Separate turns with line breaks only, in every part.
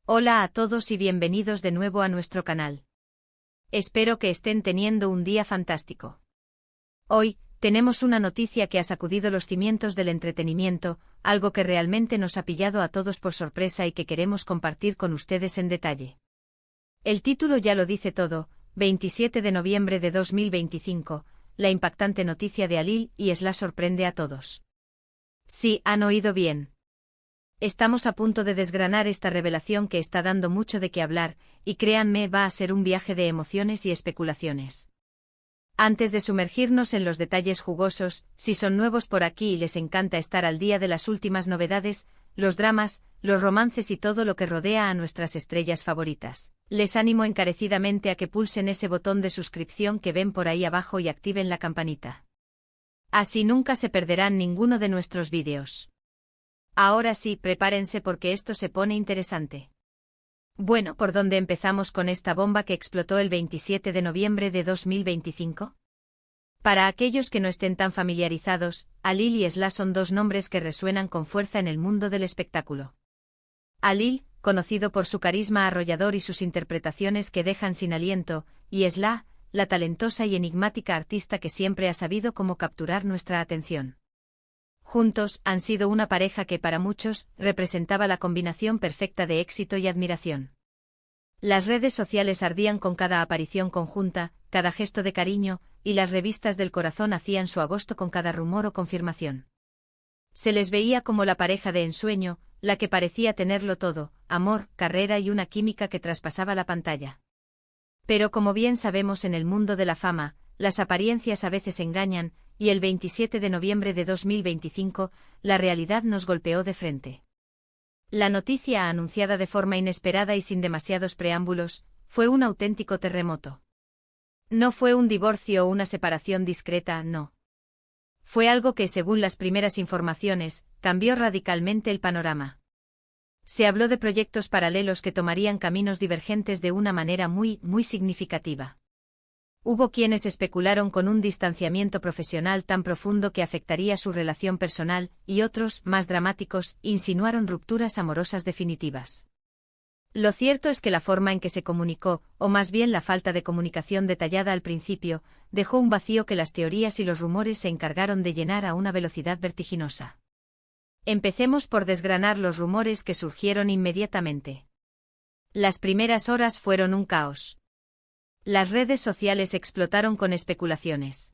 Hola a todos y bienvenidos de nuevo a nuestro canal. Espero que estén teniendo un día fantástico. Hoy, tenemos una noticia que ha sacudido los cimientos del entretenimiento, algo que realmente nos ha pillado a todos por sorpresa y que queremos compartir con ustedes en detalle. El título ya lo dice todo: 27 de noviembre de 2025, la impactante noticia de Alil y Sla sorprende a todos. Sí, han oído bien. Estamos a punto de desgranar esta revelación que está dando mucho de qué hablar, y créanme, va a ser un viaje de emociones y especulaciones. Antes de sumergirnos en los detalles jugosos, si son nuevos por aquí y les encanta estar al día de las últimas novedades, los dramas, los romances y todo lo que rodea a nuestras estrellas favoritas, les animo encarecidamente a que pulsen ese botón de suscripción que ven por ahí abajo y activen la campanita. Así nunca se perderán ninguno de nuestros vídeos. Ahora sí, prepárense porque esto se pone interesante. Bueno, ¿por dónde empezamos con esta bomba que explotó el 27 de noviembre de 2025? Para aquellos que no estén tan familiarizados, Alil y Sla son dos nombres que resuenan con fuerza en el mundo del espectáculo. Alil, conocido por su carisma arrollador y sus interpretaciones que dejan sin aliento, y Sla, la talentosa y enigmática artista que siempre ha sabido cómo capturar nuestra atención. Juntos, han sido una pareja que para muchos, representaba la combinación perfecta de éxito y admiración. Las redes sociales ardían con cada aparición conjunta, cada gesto de cariño, y las revistas del corazón hacían su agosto con cada rumor o confirmación. Se les veía como la pareja de ensueño, la que parecía tenerlo todo: amor, carrera y una química que traspasaba la pantalla. Pero como bien sabemos, en el mundo de la fama, las apariencias a veces engañan, y el 27 de noviembre de 2025, la realidad nos golpeó de frente. La noticia, anunciada de forma inesperada y sin demasiados preámbulos, fue un auténtico terremoto. No fue un divorcio o una separación discreta, no. Fue algo que, según las primeras informaciones, cambió radicalmente el panorama. Se habló de proyectos paralelos que tomarían caminos divergentes de una manera muy significativa. Hubo quienes especularon con un distanciamiento profesional tan profundo que afectaría su relación personal, y otros, más dramáticos, insinuaron rupturas amorosas definitivas. Lo cierto es que la forma en que se comunicó, o más bien la falta de comunicación detallada al principio, dejó un vacío que las teorías y los rumores se encargaron de llenar a una velocidad vertiginosa. Empecemos por desgranar los rumores que surgieron inmediatamente. Las primeras horas fueron un caos. Las redes sociales explotaron con especulaciones.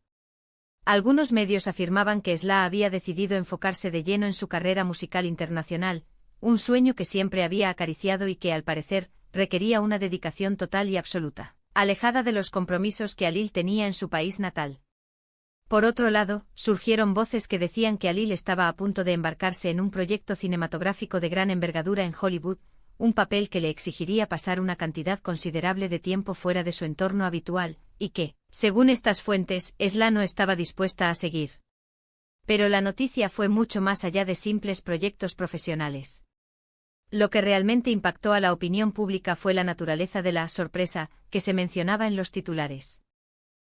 Algunos medios afirmaban que Sla había decidido enfocarse de lleno en su carrera musical internacional, un sueño que siempre había acariciado y que, al parecer, requería una dedicación total y absoluta, alejada de los compromisos que Alil tenía en su país natal. Por otro lado, surgieron voces que decían que Alil estaba a punto de embarcarse en un proyecto cinematográfico de gran envergadura en Hollywood, un papel que le exigiría pasar una cantidad considerable de tiempo fuera de su entorno habitual, y que, según estas fuentes, Sla no estaba dispuesta a seguir. Pero la noticia fue mucho más allá de simples proyectos profesionales. Lo que realmente impactó a la opinión pública fue la naturaleza de la sorpresa que se mencionaba en los titulares.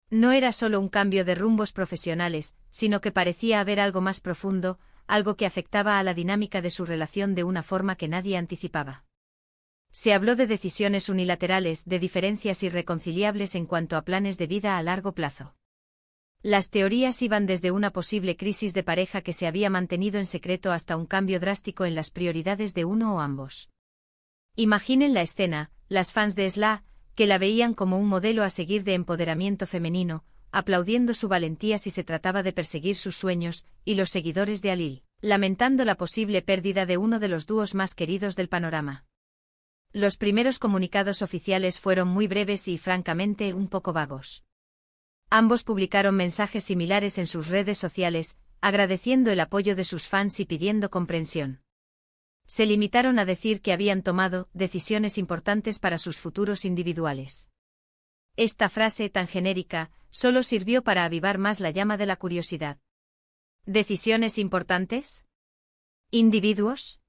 No era solo un cambio de rumbos profesionales, sino que parecía haber algo más profundo, algo que afectaba a la dinámica de su relación de una forma que nadie anticipaba. Se habló de decisiones unilaterales, de diferencias irreconciliables en cuanto a planes de vida a largo plazo. Las teorías iban desde una posible crisis de pareja que se había mantenido en secreto hasta un cambio drástico en las prioridades de uno o ambos. Imaginen la escena: las fans de Sla, que la veían como un modelo a seguir de empoderamiento femenino, aplaudiendo su valentía si se trataba de perseguir sus sueños, y los seguidores de Alil, lamentando la posible pérdida de uno de los dúos más queridos del panorama. Los primeros comunicados oficiales fueron muy breves y, francamente, un poco vagos. Ambos publicaron mensajes similares en sus redes sociales, agradeciendo el apoyo de sus fans y pidiendo comprensión. Se limitaron a decir que habían tomado decisiones importantes para sus futuros individuales. Esta frase tan genérica solo sirvió para avivar más la llama de la curiosidad. ¿Decisiones importantes? ¿Individuos?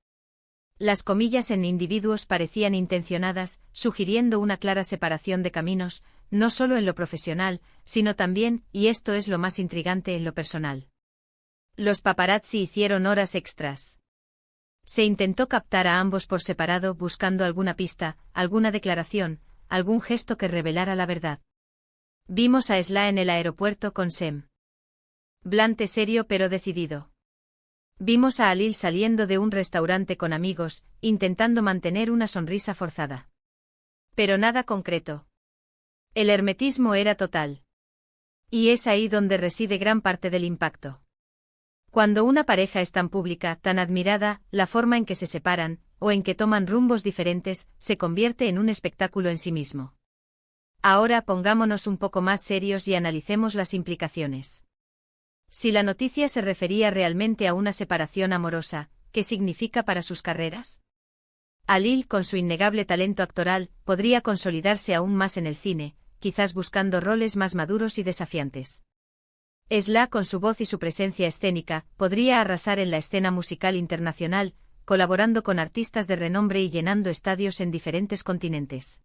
Las comillas en individuos parecían intencionadas, sugiriendo una clara separación de caminos, no solo en lo profesional, sino también, y esto es lo más intrigante, en lo personal. Los paparazzi hicieron horas extras. Se intentó captar a ambos por separado buscando alguna pista, alguna declaración, algún gesto que revelara la verdad. Vimos a Sla en el aeropuerto con Sem. Blante serio pero decidido. Vimos a Alil saliendo de un restaurante con amigos, intentando mantener una sonrisa forzada. Pero nada concreto. El hermetismo era total. Y es ahí donde reside gran parte del impacto. Cuando una pareja es tan pública, tan admirada, la forma en que se separan, o en que toman rumbos diferentes, se convierte en un espectáculo en sí mismo. Ahora pongámonos un poco más serios y analicemos las implicaciones. Si la noticia se refería realmente a una separación amorosa, ¿qué significa para sus carreras? Alil, con su innegable talento actoral, podría consolidarse aún más en el cine, quizás buscando roles más maduros y desafiantes. Sla, con su voz y su presencia escénica, podría arrasar en la escena musical internacional, colaborando con artistas de renombre y llenando estadios en diferentes continentes.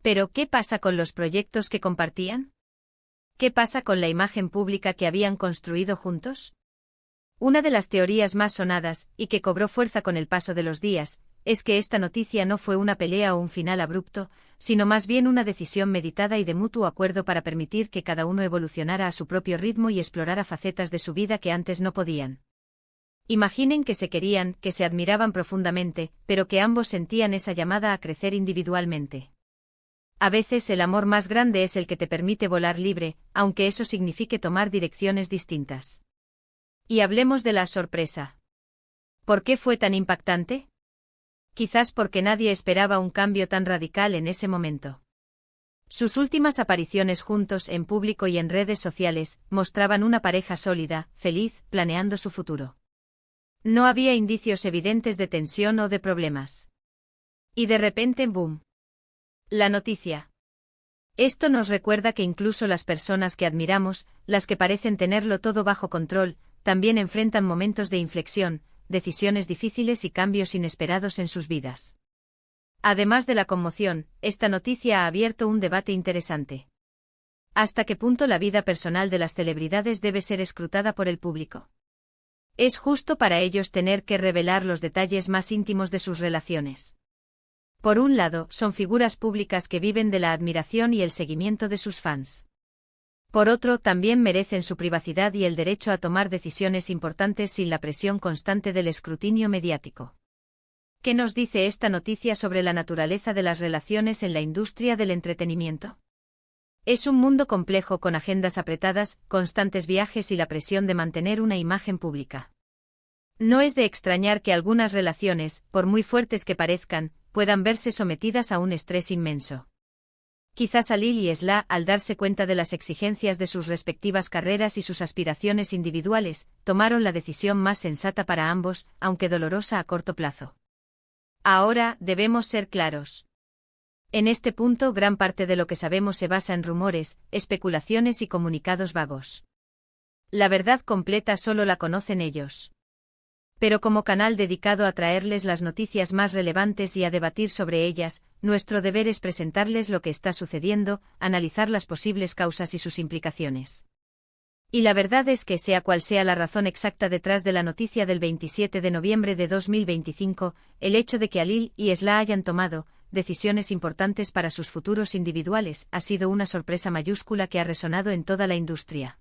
Pero, ¿qué pasa con los proyectos que compartían? ¿Qué pasa con la imagen pública que habían construido juntos? Una de las teorías más sonadas, y que cobró fuerza con el paso de los días, es que esta noticia no fue una pelea o un final abrupto, sino más bien una decisión meditada y de mutuo acuerdo para permitir que cada uno evolucionara a su propio ritmo y explorara facetas de su vida que antes no podían. Imaginen que se querían, que se admiraban profundamente, pero que ambos sentían esa llamada a crecer individualmente. A veces el amor más grande es el que te permite volar libre, aunque eso signifique tomar direcciones distintas. Y hablemos de la sorpresa. ¿Por qué fue tan impactante? Quizás porque nadie esperaba un cambio tan radical en ese momento. Sus últimas apariciones juntos en público y en redes sociales mostraban una pareja sólida, feliz, planeando su futuro. No había indicios evidentes de tensión o de problemas. Y de repente, ¡boom! La noticia. Esto nos recuerda que incluso las personas que admiramos, las que parecen tenerlo todo bajo control, también enfrentan momentos de inflexión, decisiones difíciles y cambios inesperados en sus vidas. Además de la conmoción, esta noticia ha abierto un debate interesante. ¿Hasta qué punto la vida personal de las celebridades debe ser escrutada por el público? ¿Es justo para ellos tener que revelar los detalles más íntimos de sus relaciones? Por un lado, son figuras públicas que viven de la admiración y el seguimiento de sus fans. Por otro, también merecen su privacidad y el derecho a tomar decisiones importantes sin la presión constante del escrutinio mediático. ¿Qué nos dice esta noticia sobre la naturaleza de las relaciones en la industria del entretenimiento? Es un mundo complejo con agendas apretadas, constantes viajes y la presión de mantener una imagen pública. No es de extrañar que algunas relaciones, por muy fuertes que parezcan, puedan verse sometidas a un estrés inmenso. Quizás Alil y Sla, al darse cuenta de las exigencias de sus respectivas carreras y sus aspiraciones individuales, tomaron la decisión más sensata para ambos, aunque dolorosa a corto plazo. Ahora, debemos ser claros. En este punto, gran parte de lo que sabemos se basa en rumores, especulaciones y comunicados vagos. La verdad completa solo la conocen ellos. Pero como canal dedicado a traerles las noticias más relevantes y a debatir sobre ellas, nuestro deber es presentarles lo que está sucediendo, analizar las posibles causas y sus implicaciones. Y la verdad es que sea cual sea la razón exacta detrás de la noticia del 27 de noviembre de 2025, el hecho de que Alil y Sla hayan tomado decisiones importantes para sus futuros individuales ha sido una sorpresa mayúscula que ha resonado en toda la industria.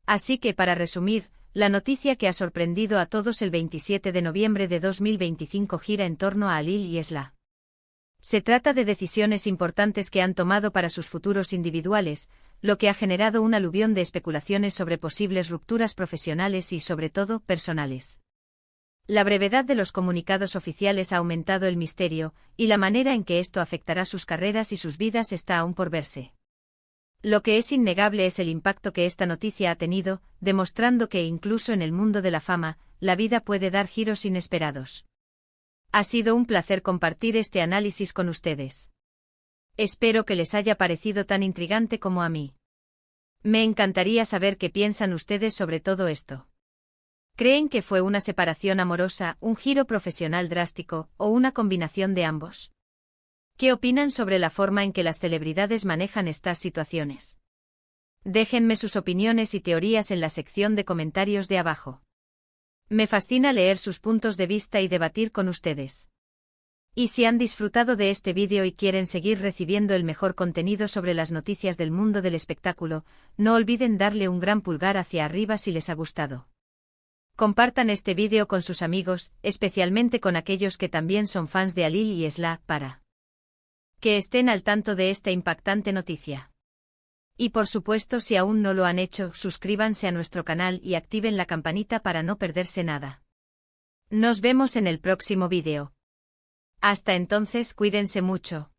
Así que, para resumir, la noticia que ha sorprendido a todos el 27 de noviembre de 2025 gira en torno a Alil y Sla. Se trata de decisiones importantes que han tomado para sus futuros individuales, lo que ha generado un aluvión de especulaciones sobre posibles rupturas profesionales y, sobre todo, personales. La brevedad de los comunicados oficiales ha aumentado el misterio, y la manera en que esto afectará sus carreras y sus vidas está aún por verse. Lo que es innegable es el impacto que esta noticia ha tenido, demostrando que incluso en el mundo de la fama, la vida puede dar giros inesperados. Ha sido un placer compartir este análisis con ustedes. Espero que les haya parecido tan intrigante como a mí. Me encantaría saber qué piensan ustedes sobre todo esto. ¿Creen que fue una separación amorosa, un giro profesional drástico, o una combinación de ambos? ¿Qué opinan sobre la forma en que las celebridades manejan estas situaciones? Déjenme sus opiniones y teorías en la sección de comentarios de abajo. Me fascina leer sus puntos de vista y debatir con ustedes. Y si han disfrutado de este vídeo y quieren seguir recibiendo el mejor contenido sobre las noticias del mundo del espectáculo, no olviden darle un gran pulgar hacia arriba si les ha gustado. Compartan este vídeo con sus amigos, especialmente con aquellos que también son fans de Alil y Esla, para que estén al tanto de esta impactante noticia. Y por supuesto, si aún no lo han hecho, suscríbanse a nuestro canal y activen la campanita para no perderse nada. Nos vemos en el próximo vídeo. Hasta entonces, cuídense mucho.